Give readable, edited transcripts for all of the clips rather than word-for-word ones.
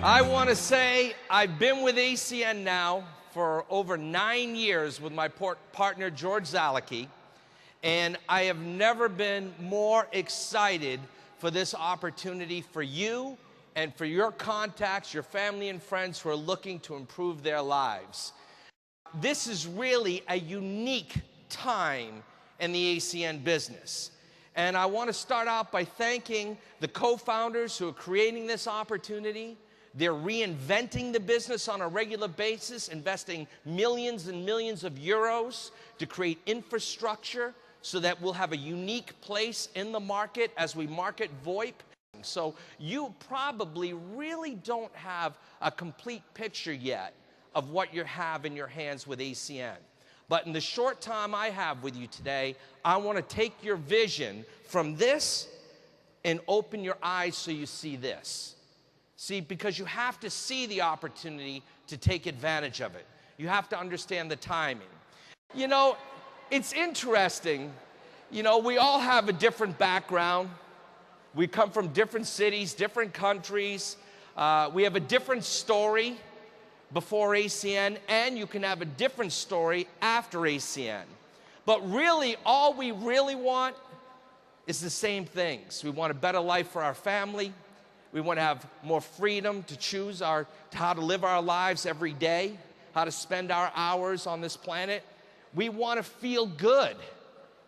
I want to say I've been with ACN now for over 9 years with my partner, George Zalicki, and I have never been more excited for this opportunity for you and for your contacts, your family and friends who are looking to improve their lives. This is really a unique time in the ACN business. And I want to start out by thanking the co-founders who are creating this opportunity. They're reinventing the business on a regular basis, investing millions and millions of euros to create infrastructure so that we'll have a unique place in the market as we market VoIP. So you probably really don't have a complete picture yet of what you have in your hands with ACN. But in the short time I have with you today, I want to take your vision from this and open your eyes so you see this. See, because you have to see the opportunity to take advantage of it. You have to understand the timing. You know, it's interesting. You know, we all have a different background. We come from different cities, different countries. We have a different story before ACN, and you can have a different story after ACN. But really, all we really want is the same things. We want a better life for our family. We want to have more freedom to choose how to live our lives every day, how to spend our hours on this planet. We want to feel good.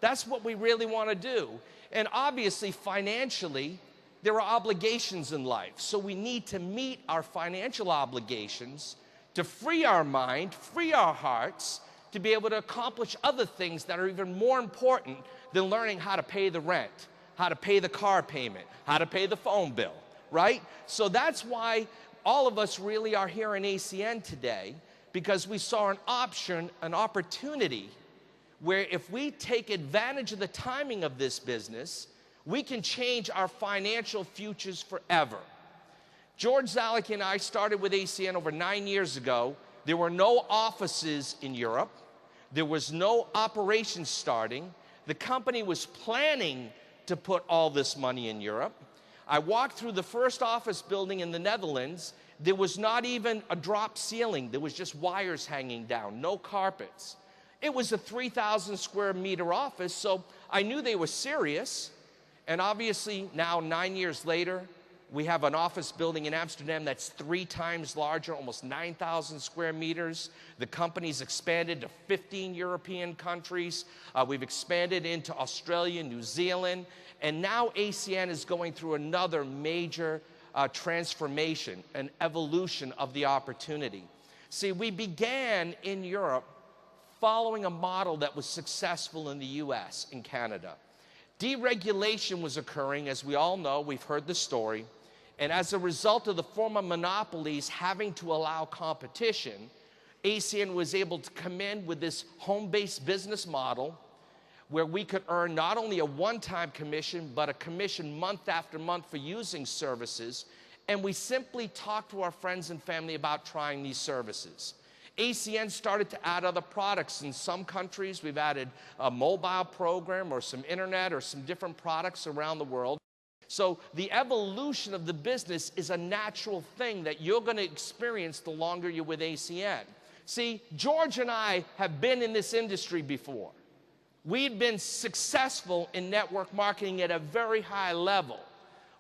That's what we really want to do. And obviously, financially, there are obligations in life. So we need to meet our financial obligations to free our mind, free our hearts, to be able to accomplish other things that are even more important than learning how to pay the rent, how to pay the car payment, how to pay the phone bill. Right? So that's why all of us really are here in ACN today, because we saw an opportunity where if we take advantage of the timing of this business, we can change our financial futures forever. George Zalicki and I started with ACN over 9 years ago. There were no offices in Europe. There was no operations starting. The company was planning to put all this money in Europe. I walked through the first office building in the Netherlands. There was not even a drop ceiling. There was just wires hanging down, no carpets. It was a 3,000 square meter office, so I knew they were serious. And obviously, now 9 years later, we have an office building in Amsterdam that's 3 times larger, almost 9,000 square meters. The company's expanded to 15 European countries. We've expanded into Australia, New Zealand. And now ACN is going through another major transformation, an evolution of the opportunity. See, we began in Europe following a model that was successful in the US and Canada. Deregulation was occurring, as we all know, we've heard the story. And as a result of the former monopolies having to allow competition, ACN was able to come in with this home-based business model where we could earn not only a one-time commission, but a commission month after month for using services. And we simply talked to our friends and family about trying these services. ACN started to add other products. In some countries, we've added a mobile program or some internet or some different products around the world. So the evolution of the business is a natural thing that you're going to experience the longer you're with ACN. See, George and I have been in this industry before. We'd been successful in network marketing at a very high level.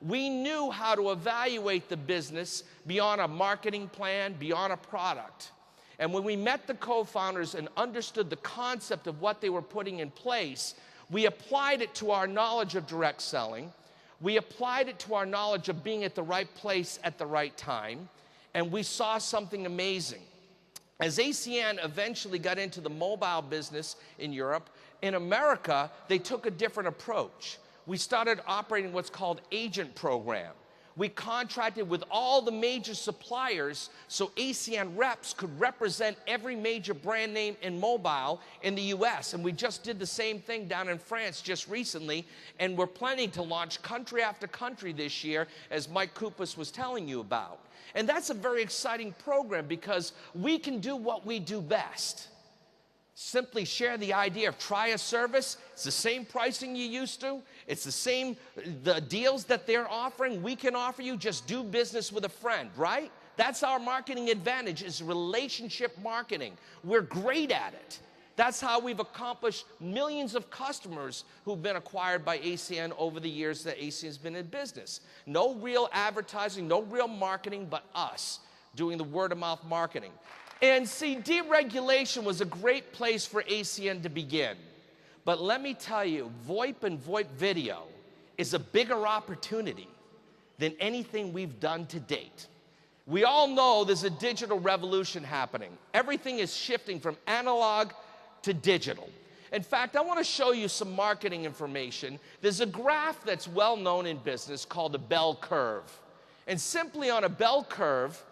We knew how to evaluate the business beyond a marketing plan, beyond a product. And when we met the co-founders and understood the concept of what they were putting in place, we applied it to our knowledge of direct selling. We applied it to our knowledge of being at the right place at the right time. And we saw something amazing. As ACN eventually got into the mobile business in Europe, in America, they took a different approach. We started operating what's called agent program. We contracted with all the major suppliers so ACN reps could represent every major brand name in mobile in the US. And we just did the same thing down in France just recently. And we're planning to launch country after country this year, as Mike Kupus was telling you about. And that's a very exciting program because we can do what we do best. Simply share the idea of try a service. It's the same pricing you used to. It's the same, the deals that they're offering, we can offer you. Just do business with a friend, right? That's our marketing advantage, is relationship marketing. We're great at it. That's how we've accomplished millions of customers who've been acquired by ACN over the years that ACN's been in business. No real advertising, no real marketing, but us doing the word-of-mouth marketing. And see, deregulation was a great place for ACN to begin. But let me tell you, VoIP and VoIP video is a bigger opportunity than anything we've done to date. We all know there's a digital revolution happening. Everything is shifting from analog to digital. In fact, I want to show you some marketing information. There's a graph that's well known in business called a bell curve. And simply on a bell curve,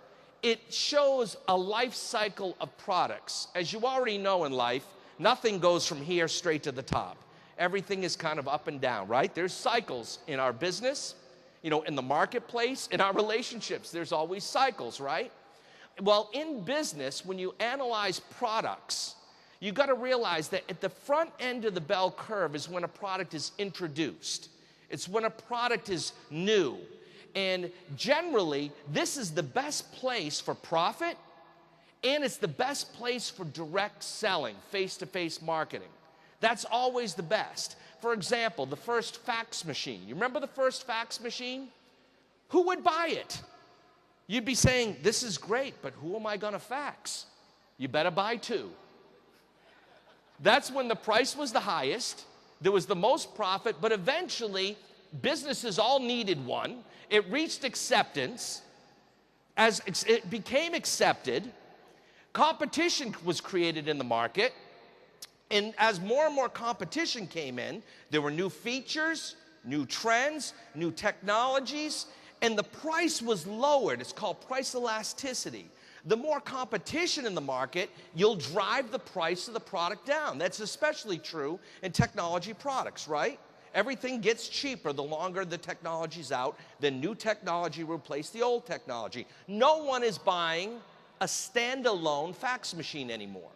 it shows a life cycle of products. As you already know in life, nothing goes from here straight to the top. Everything is kind of up and down, right? There's cycles in our business, you know, in the marketplace, in our relationships. There's always cycles, right? Well, in business, when you analyze products, you got to realize that at the front end of the bell curve is when a product is introduced. It's when a product is new. And generally, this is the best place for profit, and it's the best place for direct selling, face-to-face marketing. That's always the best. For example, the first fax machine. You remember the first fax machine? Who would buy it? You'd be saying, this is great, but who am I going to fax? You better buy two. That's when the price was the highest, there was the most profit, but eventually businesses all needed one. It reached acceptance. As it became accepted, competition was created in the market, and as more and more competition came in, there were new features, new trends, new technologies, and the price was lowered. It's called price elasticity. The more competition in the market, you'll drive the price of the product down. That's especially true in technology products, right? Everything gets cheaper the longer the technology's out. Then new technology replaces the old technology. No one is buying a standalone fax machine anymore.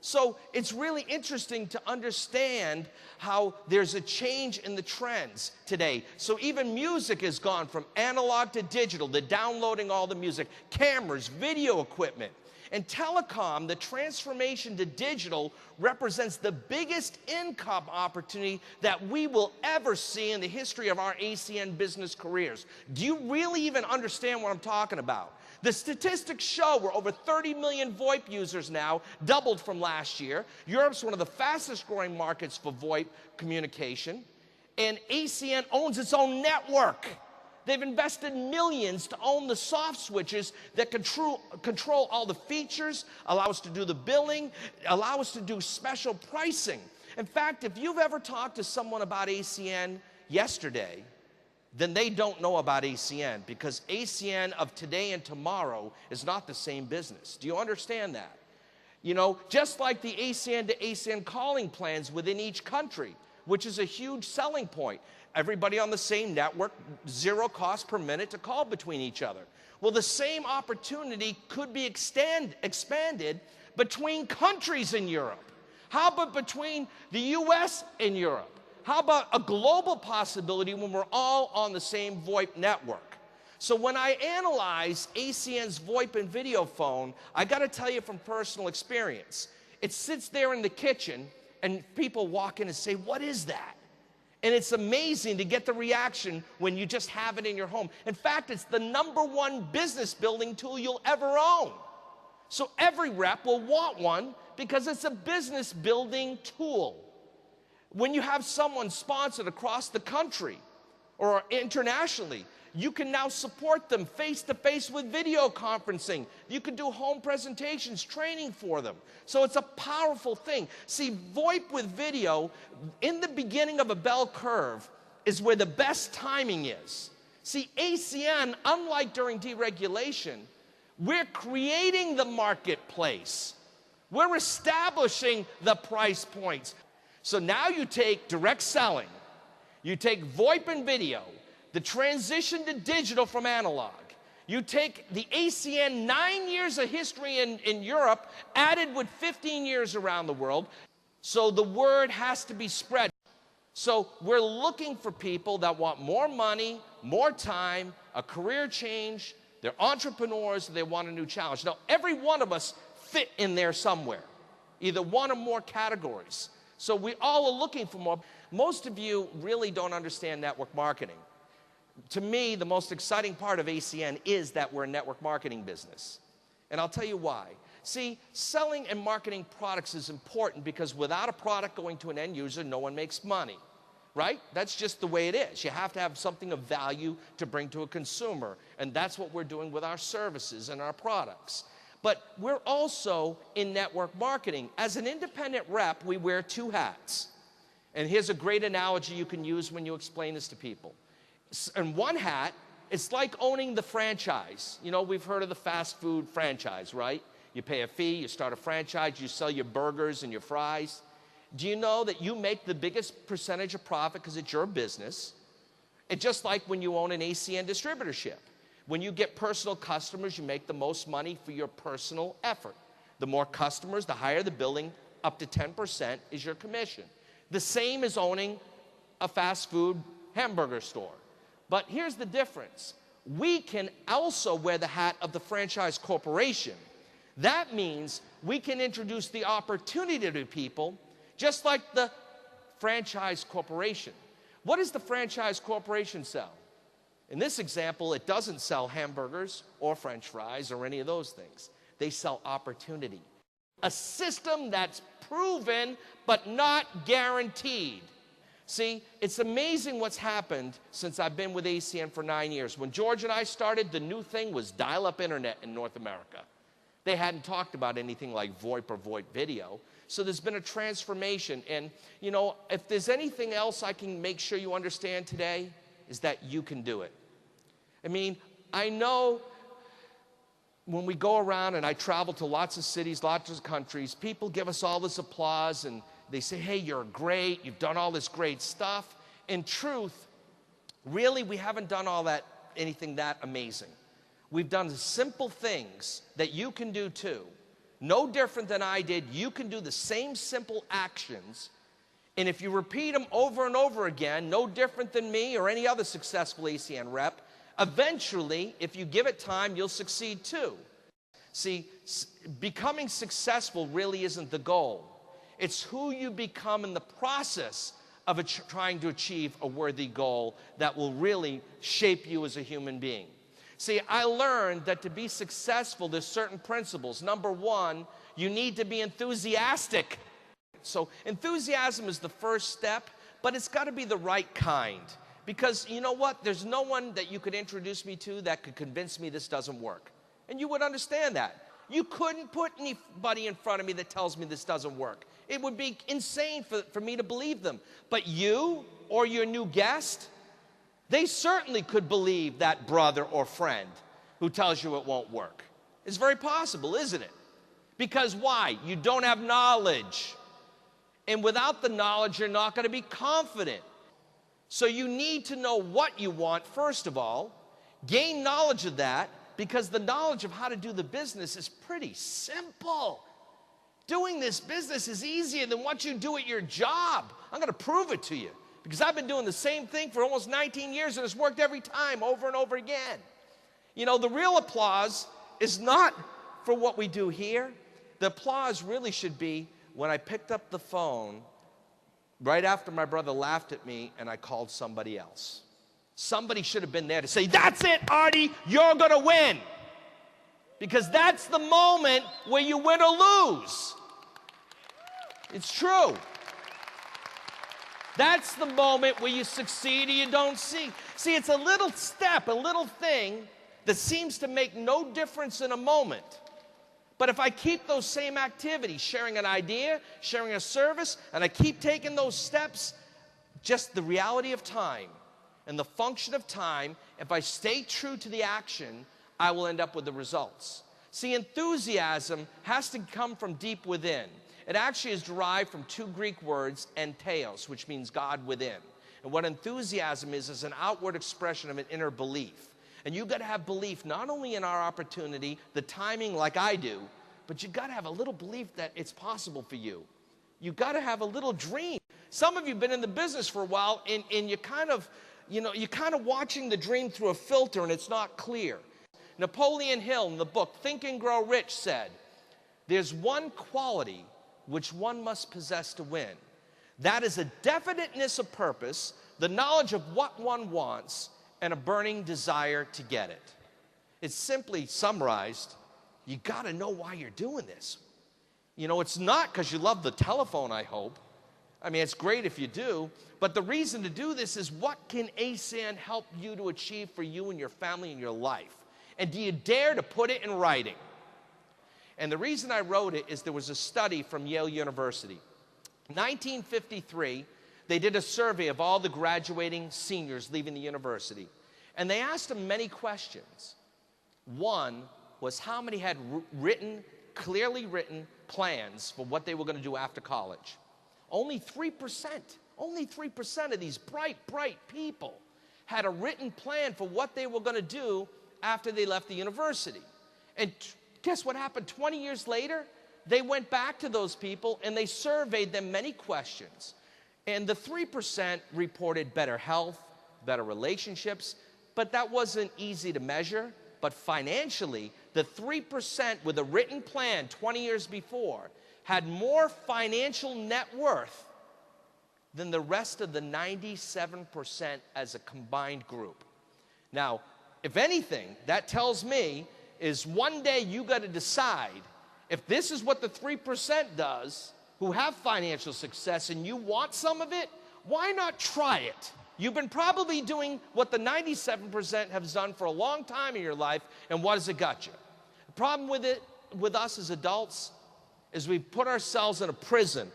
So it's really interesting to understand how there's a change in the trends today. So even music has gone from analog to digital, to downloading all the music, cameras, video equipment. And telecom, the transformation to digital represents the biggest income opportunity that we will ever see in the history of our ACN business careers. Do you really even understand what I'm talking about? The statistics show we're over 30 million VoIP users now, doubled from last year. Europe's one of the fastest growing markets for VoIP communication. And ACN owns its own network. They've invested millions to own the soft switches that control all the features, allow us to do the billing, allow us to do special pricing. In fact, if you've ever talked to someone about ACN yesterday, then they don't know about ACN, because ACN of today and tomorrow is not the same business. Do you understand that? You know, just like the ACN to ACN calling plans within each country, which is a huge selling point. Everybody on the same network, 0 cost per minute to call between each other. Well, the same opportunity could be expanded between countries in Europe. How about between the US and Europe? How about a global possibility when we're all on the same VoIP network? So when I analyze ACN's VoIP and video phone, I got to tell you from personal experience, it sits there in the kitchen and people walk in and say, what is that? And it's amazing to get the reaction when you just have it in your home. In fact, it's the #1 business building tool you'll ever own. So every rep will want one because it's a business building tool. When you have someone sponsored across the country or internationally, you can now support them face-to-face with video conferencing. You can do home presentations, training for them. So it's a powerful thing. See, VoIP with video, in the beginning of a bell curve, is where the best timing is. See, ACN, unlike during deregulation, we're creating the marketplace. We're establishing the price points. So now you take direct selling, you take VoIP and video, the transition to digital from analog. You take the ACN 9 years of history in Europe, added with 15 years around the world. So the word has to be spread. So we're looking for people that want more money, more time, a career change, They're entrepreneurs, they want a new challenge. Now, every one of us fit in there somewhere, either one or more categories. So we all are looking for more. Most of you really don't understand network marketing. To me, the most exciting part of ACN is that we're a network marketing business. And I'll tell you why. See, selling and marketing products is important because without a product going to an end user, no one makes money, right? That's just the way it is. You have to have something of value to bring to a consumer, and that's what we're doing with our services and our products. But we're also in network marketing. As an independent rep, we wear two hats. And here's a great analogy you can use when you explain this to people. In one hat, it's like owning the franchise. You know, we've heard of the fast food franchise, right? You pay a fee, you start a franchise, you sell your burgers and your fries. Do you know that you make the biggest percentage of profit because it's your business? It's just like when you own an ACN distributorship. When you get personal customers, you make the most money for your personal effort. The more customers, the higher the billing, up to 10% is your commission. The same as owning a fast food hamburger store. But here's the difference. We can also wear the hat of the franchise corporation. That means we can introduce the opportunity to people just like the franchise corporation. What does the franchise corporation sell? In this example, it doesn't sell hamburgers or French fries or any of those things. They sell opportunity. A system that's proven but not guaranteed. See, it's amazing what's happened since I've been with ACN for 9 years. When George and I started, the new thing was dial-up internet in North America. They hadn't talked about anything like VoIP or VoIP video. So there's been a transformation. And, you know, if there's anything else I can make sure you understand today, is that you can do it. I mean, I know when we go around and I travel to lots of cities, lots of countries, people give us all this applause and they say, hey, you're great, you've done all this great stuff. In truth, really, we haven't done anything that amazing. We've done simple things that you can do too. No different than I did. You can do the same simple actions, and if you repeat them over and over again, no different than me or any other successful ACN rep, eventually, if you give it time, you'll succeed too. See, becoming successful really isn't the goal. It's who you become in the process of trying to achieve a worthy goal that will really shape you as a human being. See, I learned that to be successful, there's certain principles. Number one, you need to be enthusiastic. So enthusiasm is the first step, but it's got to be the right kind. Because you know what? There's no one that you could introduce me to that could convince me this doesn't work. And you would understand that. You couldn't put anybody in front of me that tells me this doesn't work. It would be insane for me to believe them. But you or your new guest, they certainly could believe that brother or friend who tells you it won't work. It's very possible, isn't it? Because why? You don't have knowledge. And without the knowledge, you're not going to be confident. So you need to know what you want, first of all. Gain knowledge of that, because the knowledge of how to do the business is pretty simple. Doing this business is easier than what you do at your job. I'm going to prove it to you, because I've been doing the same thing for almost 19 years, and it's worked every time, over and over again. You know, the real applause is not for what we do here. The applause really should be when I picked up the phone right after my brother laughed at me and I called somebody else. Somebody should have been there to say, that's it, Artie, you're going to win. Because that's the moment where you win or lose. It's true. That's the moment where you succeed or you don't see. See, it's a little step, a little thing that seems to make no difference in a moment. But if I keep those same activities, sharing an idea, sharing a service, and I keep taking those steps, just the reality of time and the function of time, if I stay true to the action, I will end up with the results. See, enthusiasm has to come from deep within. It actually is derived from two Greek words, entheos, which means God within. And what enthusiasm is an outward expression of an inner belief. And you've got to have belief not only in our opportunity, the timing like I do, but you've got to have a little belief that it's possible for you. You've got to have a little dream. Some of you have been in the business for a while, and you're kind of watching the dream through a filter, and it's not clear. Napoleon Hill, in the book Think and Grow Rich, said, "There's one quality which one must possess to win. That is a definiteness of purpose, the knowledge of what one wants, and a burning desire to get it." It's simply summarized, you got to know why you're doing this. You know, it's not because you love the telephone, I hope. I mean, it's great if you do, but the reason to do this is, what can ASAN help you to achieve for you and your family and your life? And do you dare to put it in writing? And the reason I wrote it is there was a study from Yale University. 1953, they did a survey of all the graduating seniors leaving the university. And they asked them many questions. One was, how many had clearly written plans for what they were going to do after college? Only 3% of these bright people had a written plan for what they were going to do after they left the university. And guess what happened? 20 years later, they went back to those people and they surveyed them many questions. And the 3% reported better health, better relationships, but that wasn't easy to measure. But financially, the 3% with a written plan 20 years before had more financial net worth than the rest of the 97% as a combined group. Now, if anything, that tells me is one day you got to decide, if this is what the 3% does, who have financial success, and you want some of it, why not try it? You've been probably doing what the 97% have done for a long time in your life, and what has it got you? The problem with us as adults is we put ourselves in a prison.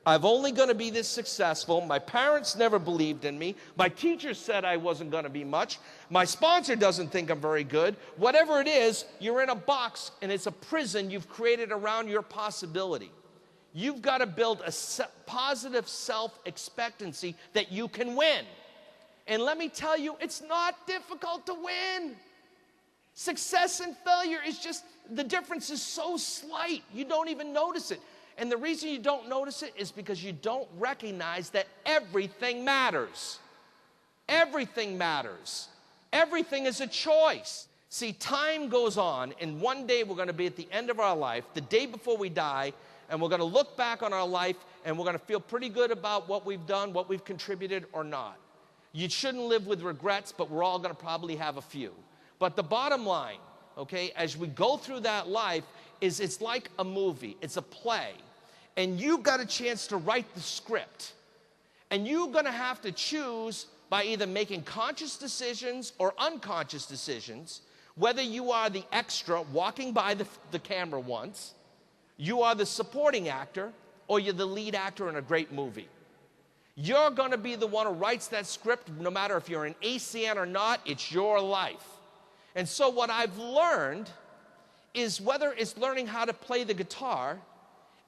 I'm only going to be this successful. My parents never believed in me. My teacher said I wasn't going to be much. My sponsor doesn't think I'm very good. Whatever it is, you're in a box, and it's a prison you've created around your possibility. You've got to build a positive self-expectancy that you can win. And let me tell you, it's not difficult to win. Success and failure is just, the difference is so slight, you don't even notice it. And the reason you don't notice it is because you don't recognize that everything matters. Everything matters. Everything is a choice. See, time goes on, and one day we're going to be at the end of our life, the day before we die, and we're going to look back on our life, and we're going to feel pretty good about what we've done, what we've contributed or not. You shouldn't live with regrets, but we're all going to probably have a few. But the bottom line, okay, as we go through that life, is it's like a movie. It's a play. And you got a chance to write the script. And you're going to have to choose by either making conscious decisions or unconscious decisions, whether you are the extra walking by the camera once, you are the supporting actor, or you're the lead actor in a great movie. You're going to be the one who writes that script, no matter if you're an ACN or not. It's your life. And so what I've learned is, whether it's learning how to play the guitar,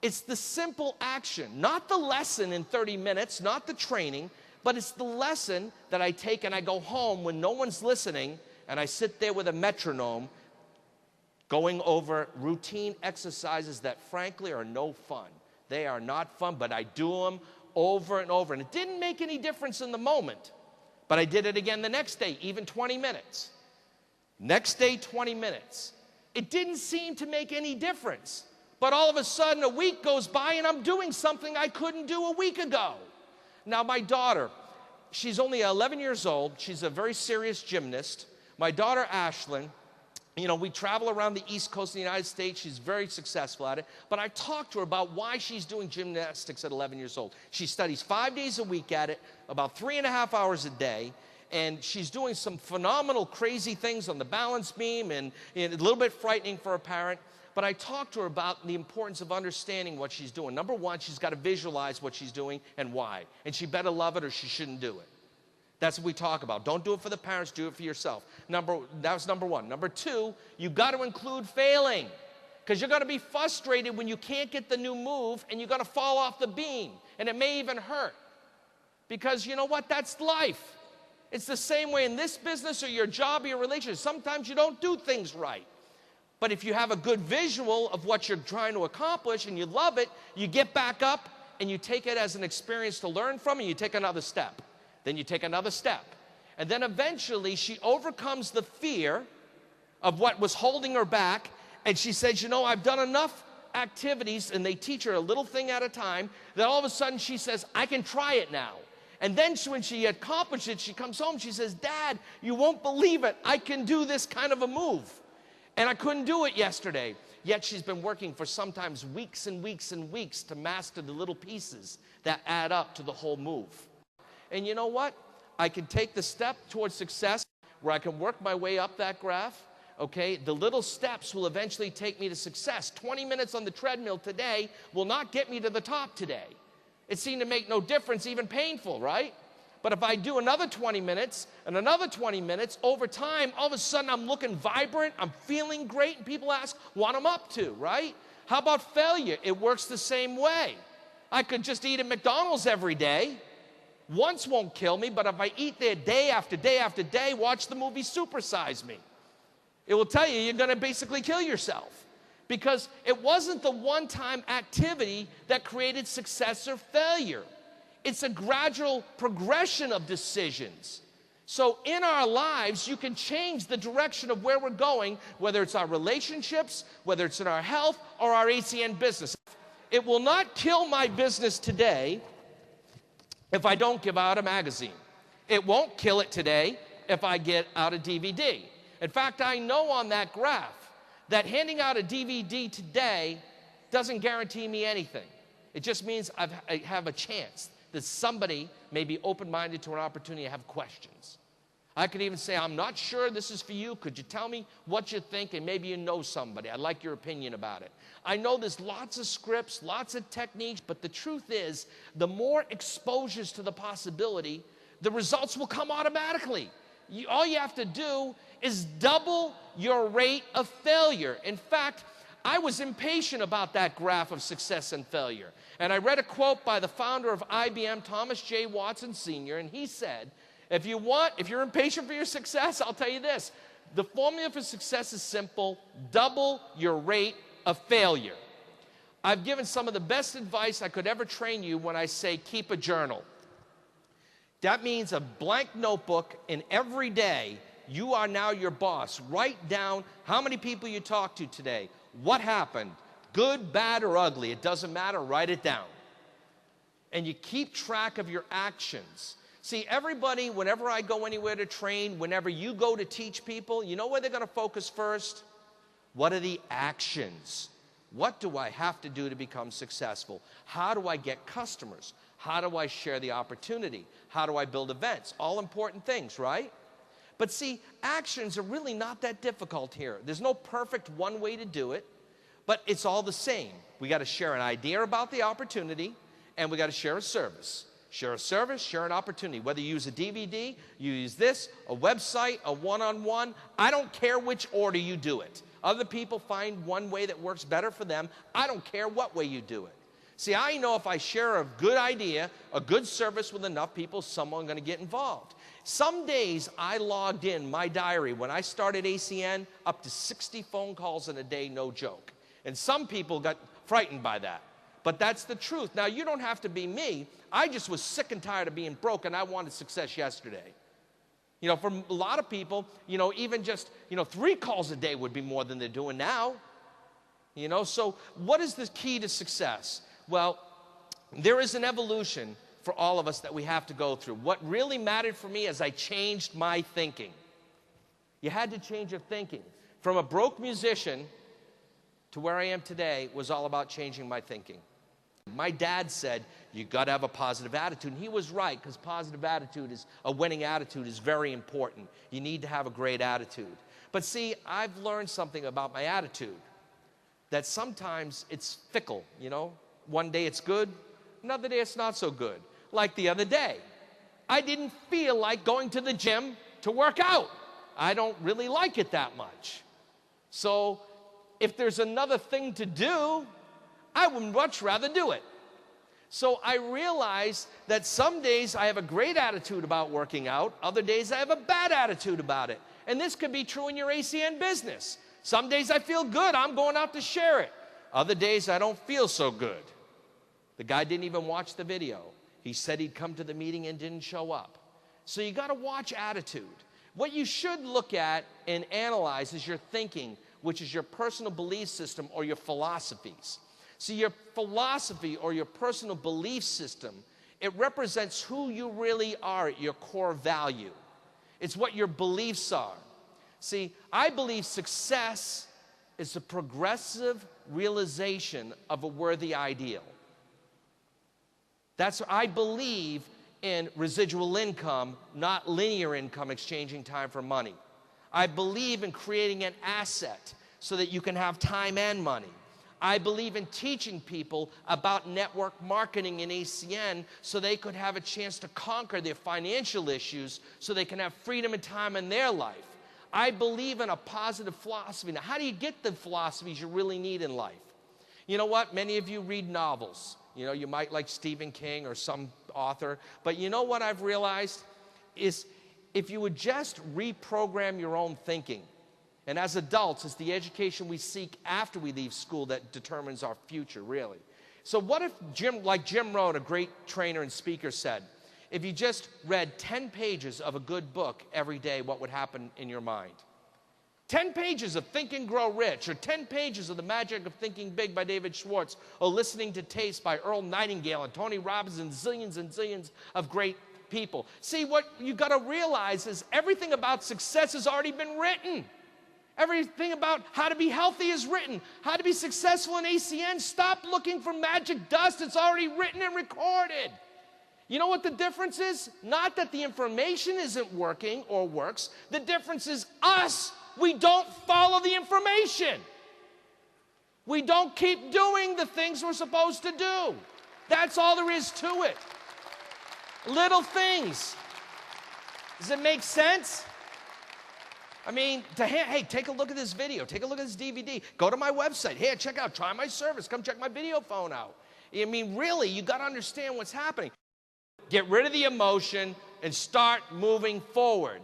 it's the simple action, not the lesson in 30 minutes, not the training, but it's the lesson that I take and I go home when no one's listening, and I sit there with a metronome going over routine exercises that frankly are no fun. They are not fun, but I do them over and over. And it didn't make any difference in the moment, but I did it again the next day, even 20 minutes. Next day, 20 minutes. It didn't seem to make any difference. But all of a sudden, a week goes by, and I'm doing something I couldn't do a week ago. Now, my daughter, she's only 11 years old. She's a very serious gymnast. My daughter, Ashlyn, you know, we travel around the East Coast of the United States. She's very successful at it. But I talked to her about why she's doing gymnastics at 11 years old. She studies 5 days a week at it, about 3.5 hours a day. And she's doing some phenomenal, crazy things on the balance beam, and a little bit frightening for a parent. But I talked to her about the importance of understanding what she's doing. Number one, she's got to visualize what she's doing and why. And she better love it or she shouldn't do it. That's what we talk about. Don't do it for the parents, do it for yourself. That was number one. Number two, you got to include failing. Because you're going to be frustrated when you can't get the new move and you're going to fall off the beam. And it may even hurt. Because you know what? That's life. It's the same way in this business or your job or your relationship. Sometimes you don't do things right. But if you have a good visual of what you're trying to accomplish and you love it, you get back up and you take it as an experience to learn from, and you take another step. Then you take another step. And then eventually she overcomes the fear of what was holding her back. And she says, you know, I've done enough activities, and they teach her a little thing at a time, that all of a sudden she says, I can try it now. And then when she accomplished it, she comes home, she says, Dad, you won't believe it. I can do this kind of a move. And I couldn't do it yesterday. Yet she's been working for sometimes weeks and weeks and weeks to master the little pieces that add up to the whole move. And you know what? I can take the step towards success where I can work my way up that graph. Okay, the little steps will eventually take me to success. 20 minutes on the treadmill today will not get me to the top today. It seemed to make no difference, even painful, right? But if I do another 20 minutes and another 20 minutes, over time, all of a sudden I'm looking vibrant, I'm feeling great, and people ask what I'm up to, right? How about failure? It works the same way. I could just eat at McDonald's every day. Once won't kill me, but if I eat there day after day after day, watch the movie Super Size Me. It will tell you you're going to basically kill yourself. Because it wasn't the one-time activity that created success or failure. It's a gradual progression of decisions. So in our lives, you can change the direction of where we're going, whether it's our relationships, whether it's in our health, or our ACN business. It will not kill my business today if I don't give out a magazine. It won't kill it today if I get out a DVD. In fact, I know on that graph that handing out a DVD today doesn't guarantee me anything. It just means I have a chance that somebody may be open-minded to an opportunity to have questions. I could even say, I'm not sure this is for you. Could you tell me what you think? And maybe you know somebody. I'd like your opinion about it. I know there's lots of scripts, lots of techniques, but the truth is, the more exposures to the possibility, the results will come automatically. All you have to do is double your rate of failure. In fact, I was impatient about that graph of success and failure. And I read a quote by the founder of IBM, Thomas J. Watson Sr., and he said, if you're impatient for your success, I'll tell you this. The formula for success is simple: double your rate of failure. I've given some of the best advice I could ever train you when I say keep a journal. That means a blank notebook, and every day you are now your boss. Write down how many people you talked to today, what happened, good, bad, or ugly. It doesn't matter. Write it down. And you keep track of your actions. See, everybody, whenever I go anywhere to train, whenever you go to teach people, you know where they're going to focus first? What are the actions? What do I have to do to become successful? How do I get customers? How do I share the opportunity? How do I build events? All important things, right? But see, actions are really not that difficult here. There's no perfect one way to do it, but it's all the same. We got to share an idea about the opportunity, and we got to share a service. Share a service, share an opportunity. Whether you use a DVD, you use this, a website, a one-on-one, I don't care which order you do it. Other people find one way that works better for them. I don't care what way you do it. See, I know if I share a good idea, a good service with enough people, someone's going to get involved. Some days I logged in my diary when I started ACN up to 60 phone calls in a day, no joke. And some people got frightened by that. But that's the truth. Now, you don't have to be me. I just was sick and tired of being broke, and I wanted success yesterday. You know, for a lot of people, you know, even just, 3 calls a day would be more than they're doing now. You know, so what is the key to success? Well, there is an evolution for all of us that we have to go through. What really mattered for me is I changed my thinking. You had to change your thinking. From a broke musician to where I am today was all about changing my thinking. My dad said, you got to have a positive attitude. And he was right, because positive attitude is, a winning attitude is very important. You need to have a great attitude. But see, I've learned something about my attitude, that sometimes it's fickle, you know. One day it's good, another day it's not so good. Like the other day, I didn't feel like going to the gym to work out. I don't really like it that much. So if there's another thing to do, I would much rather do it. So I realized that some days I have a great attitude about working out, other days I have a bad attitude about it. And this could be true in your ACN business. Some days I feel good, I'm going out to share it. Other days I don't feel so good. The guy didn't even watch the video. He said he'd come to the meeting and didn't show up. So you got to watch attitude. What you should look at and analyze is your thinking, which is your personal belief system or your philosophies. See, your philosophy or your personal belief system, it represents who you really are at your core value. It's what your beliefs are. See, I believe success is a progressive realization of a worthy ideal. I believe in residual income, not linear income, exchanging time for money. I believe in creating an asset so that you can have time and money. I believe in teaching people about network marketing in ACN so they could have a chance to conquer their financial issues so they can have freedom and time in their life. I believe in a positive philosophy. Now, how do you get the philosophies you really need in life? You know what? Many of you read novels. You know, you might like Stephen King or some author. But you know what I've realized is if you would just reprogram your own thinking, and as adults, it's the education we seek after we leave school that determines our future, really. So what if Jim Rohn, a great trainer and speaker, said, if you just read 10 pages of a good book every day, what would happen in your mind? 10 pages of Think and Grow Rich, or 10 pages of The Magic of Thinking Big by David Schwartz, or Listening to Taste by Earl Nightingale and Tony Robbins, and zillions of great people. See, what you got to realize is everything about success has already been written. Everything about how to be healthy is written. How to be successful in ACN, stop looking for magic dust. It's already written and recorded. You know what the difference is? Not that the information isn't working or works. The difference is us. We don't follow the information. We don't keep doing the things we're supposed to do. That's all there is to it. Little things. Does it make sense? I mean, hey, take a look at this video. Take a look at this DVD. Go to my website. Here, check out, try my service. Come check my video phone out. I mean, really, you got to understand what's happening. Get rid of the emotion and start moving forward.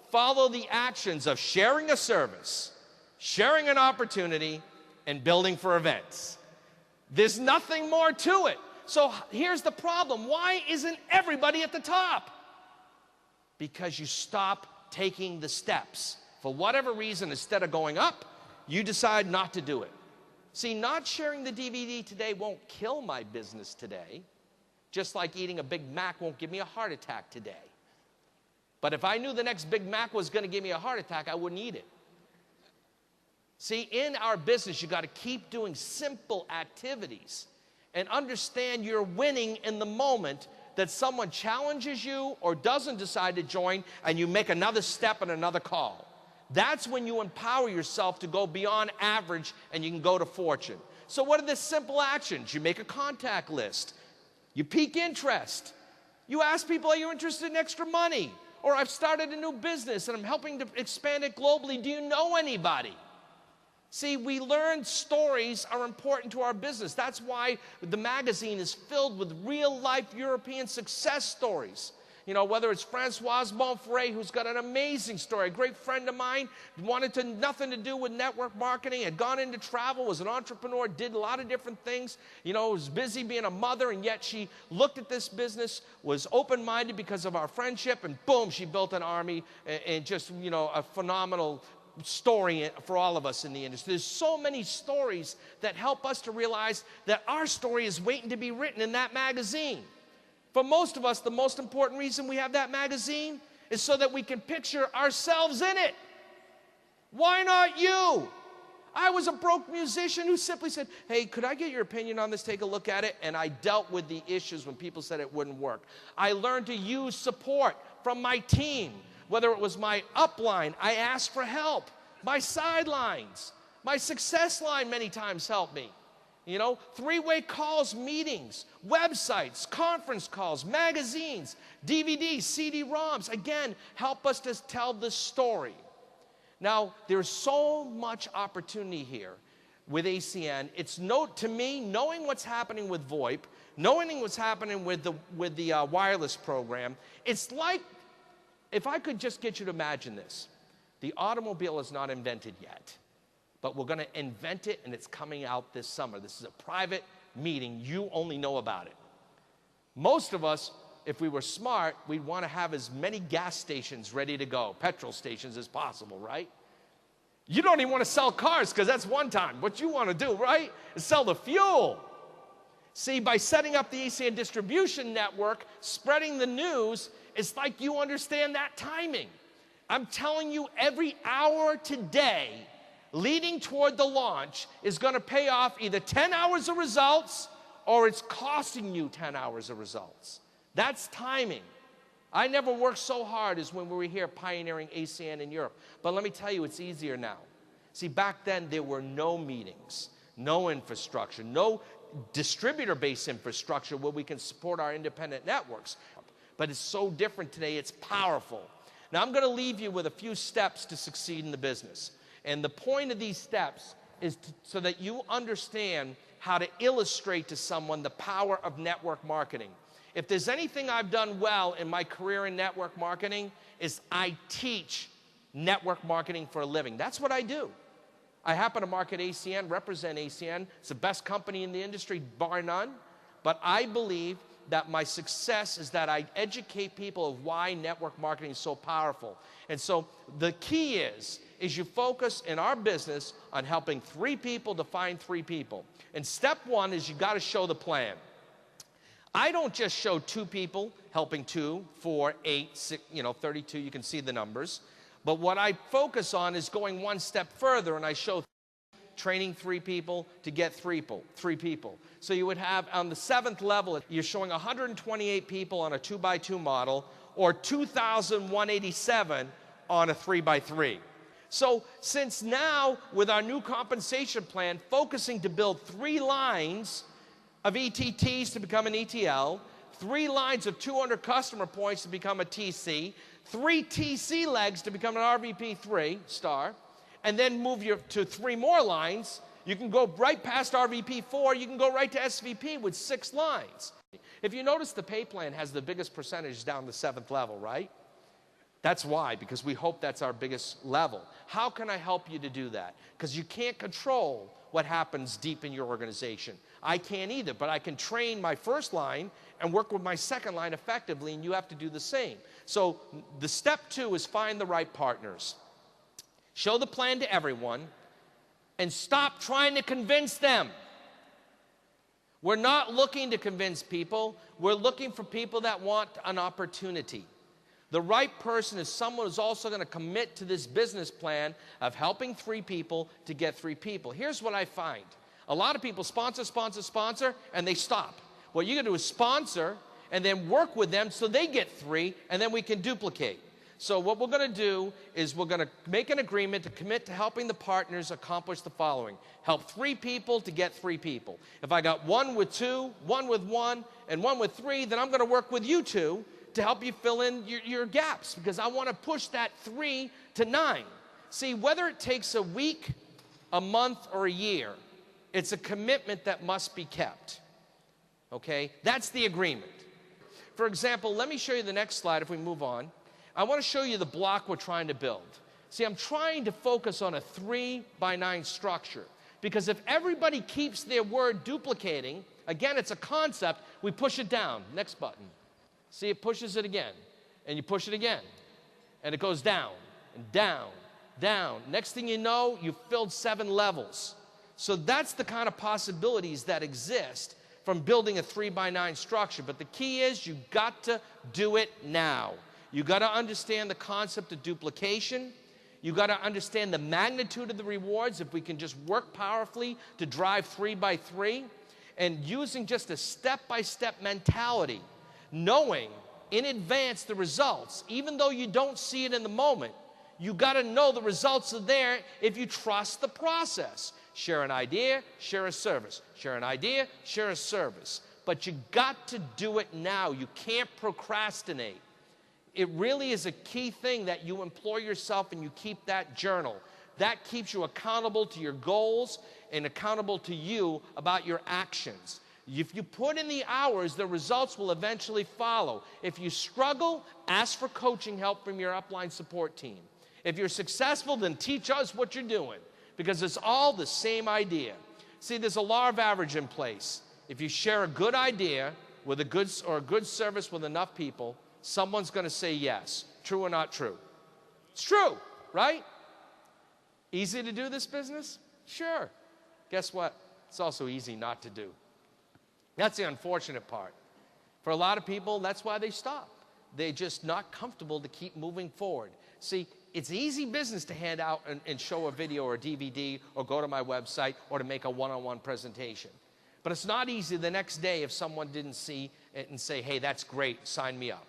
Follow the actions of sharing a service, sharing an opportunity, and building for events. There's nothing more to it. So here's the problem. Why isn't everybody at the top? Because you stop taking the steps. For whatever reason, instead of going up, you decide not to do it. See, not sharing the DVD today won't kill my business today, just like eating a Big Mac won't give me a heart attack today. But if I knew the next Big Mac was going to give me a heart attack, I wouldn't eat it. See, in our business, you got to keep doing simple activities and understand you're winning in the moment that someone challenges you or doesn't decide to join and you make another step and another call. That's when you empower yourself to go beyond average and you can go to fortune. So what are the simple actions? You make a contact list. You pique interest. You ask people, are you interested in extra money? Or I've started a new business and I'm helping to expand it globally. Do you know anybody? See, we learn stories are important to our business. That's why the magazine is filled with real-life European success stories. You know, whether it's Françoise Monfray, who's got an amazing story, a great friend of mine, nothing to do with network marketing, had gone into travel, was an entrepreneur, did a lot of different things, you know, was busy being a mother, and yet she looked at this business, was open-minded because of our friendship, and boom, she built an army, and just, you know, a phenomenal story for all of us in the industry. There's so many stories that help us to realize that our story is waiting to be written in that magazine. For most of us, the most important reason we have that magazine is so that we can picture ourselves in it. Why not you? I was a broke musician who simply said, hey, could I get your opinion on this? Take a look at it. And I dealt with the issues when people said it wouldn't work. I learned to use support from my team. Whether it was my upline, I asked for help. My sidelines, my success line many times helped me. You know, three-way calls, meetings, websites, conference calls, magazines, DVDs, CD-ROMs, again, help us to tell the story. Now, there's so much opportunity here with ACN. It's to me, knowing what's happening with VoIP, knowing what's happening with the wireless program, it's like, if I could just get you to imagine this, the automobile is not invented yet. But we're going to invent it, and it's coming out this summer. This is a private meeting. You only know about it. Most of us if we were smart, we'd want to have as many gas stations ready to go, petrol stations as possible, right? You don't even want to sell cars because that's one time. What you want to do, right, is sell the fuel. See, by setting up the ACN distribution network, spreading the news, it's like you understand that timing. I'm telling you, every hour today leading toward the launch is going to pay off either 10 hours of results or it's costing you 10 hours of results. That's timing. I never worked so hard as when we were here pioneering ACN in Europe. But let me tell you, it's easier now. See, back then there were no meetings, no infrastructure, no distributor-based infrastructure where we can support our independent networks. But it's so different today, it's powerful. Now I'm going to leave you with a few steps to succeed in the business. And the point of these steps is so that you understand how to illustrate to someone the power of network marketing. If there's anything I've done well in my career in network marketing, is I teach network marketing for a living. That's what I do. I happen to market ACN, represent ACN. It's the best company in the industry, bar none. But I believe that my success is that I educate people of why network marketing is so powerful. And so the key is you focus in our business on helping 3 people to find 3 people. And step 1 is you got to show the plan. I don't just show 2 people, helping 2, 4, 8, 6, 32, you can see the numbers. But what I focus on is going one step further, and I show training 3 people to get 3 people. So you would have, on the 7th level, you're showing 128 people on a 2x2 model, or 2,187 on a 3x3. So since now, with our new compensation plan, focusing to build 3 lines of ETTs to become an ETL, 3 lines of 200 customer points to become a TC, 3 TC legs to become an RVP 3 star, and then move you to 3 more lines. You can go right past RVP 4, you can go right to SVP with 6 lines. If you notice, the pay plan has the biggest percentage down the 7th level, right? That's why, because we hope that's our biggest level. How can I help you to do that? Because you can't control what happens deep in your organization. I can't either, but I can train my first line and work with my second line effectively, and you have to do the same. So the step 2 is find the right partners. Show the plan to everyone, and stop trying to convince them. We're not looking to convince people. We're looking for people that want an opportunity. The right person is someone who's also going to commit to this business plan of helping 3 people to get 3 people. Here's what I find. A lot of people sponsor, and they stop. What you got to do is sponsor and then work with them so they get 3, and then we can duplicate. So what we're going to do is we're going to make an agreement to commit to helping the partners accomplish the following. Help 3 people to get 3 people. If I got 1 with 2, 1 with 1, and 1 with 3, then I'm going to work with you 2 to help you fill in your gaps, because I want to push that 3 to 9. See, whether it takes a week, a month, or a year, it's a commitment that must be kept. Okay? That's the agreement. For example, let me show you the next slide if we move on. I want to show you the block we're trying to build. See, I'm trying to focus on a 3x9 structure, because if everybody keeps their word duplicating, again, it's a concept, we push it down. Next button. See, it pushes it again, and you push it again, and it goes down, and down, down. Next thing you know, you've filled 7 levels. So that's the kind of possibilities that exist from building a 3x9 structure. But the key is you've got to do it now. You've got to understand the concept of duplication. You've got to understand the magnitude of the rewards if we can just work powerfully to drive 3x3, and using just a step-by-step mentality, knowing in advance the results. Even though you don't see it in the moment, you got to know the results are there if you trust the process. Share an idea, share a service. Share an idea, share a service. But you got to do it now. You can't procrastinate. It really is a key thing that you employ yourself and you keep that journal. That keeps you accountable to your goals and accountable to you about your actions. If you put in the hours, the results will eventually follow. If you struggle, ask for coaching help from your upline support team. If you're successful, then teach us what you're doing, because it's all the same idea. See, there's a law of average in place. If you share a good idea with a good service with enough people, someone's going to say yes. True or not true? It's true, right? Easy to do this business? Sure. Guess what? It's also easy not to do. That's the unfortunate part. For a lot of people, that's why they stop. They're just not comfortable to keep moving forward. See, it's easy business to hand out and show a video or a DVD or go to my website or to make a one-on-one presentation. But it's not easy the next day if someone didn't see it and say, hey, that's great, sign me up.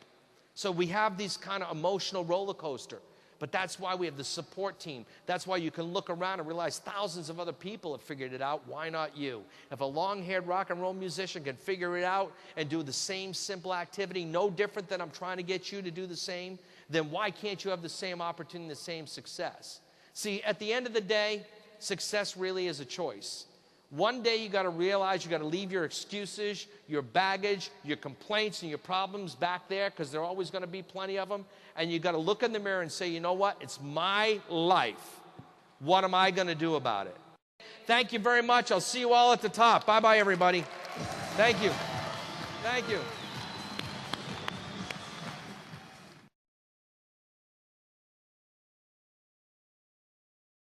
So we have these kind of emotional roller coaster. But that's why we have the support team. That's why you can look around and realize thousands of other people have figured it out. Why not you? If a long-haired rock and roll musician can figure it out and do the same simple activity, no different than I'm trying to get you to do the same, then why can't you have the same opportunity, the same success? See, at the end of the day, success really is a choice. One day you got to realize you got to leave your excuses, your baggage, your complaints, and your problems back there, because there are always going to be plenty of them. And you got to look in the mirror and say, you know what? It's my life. What am I going to do about it? Thank you very much. I'll see you all at the top. Bye-bye, everybody. Thank you. Thank you.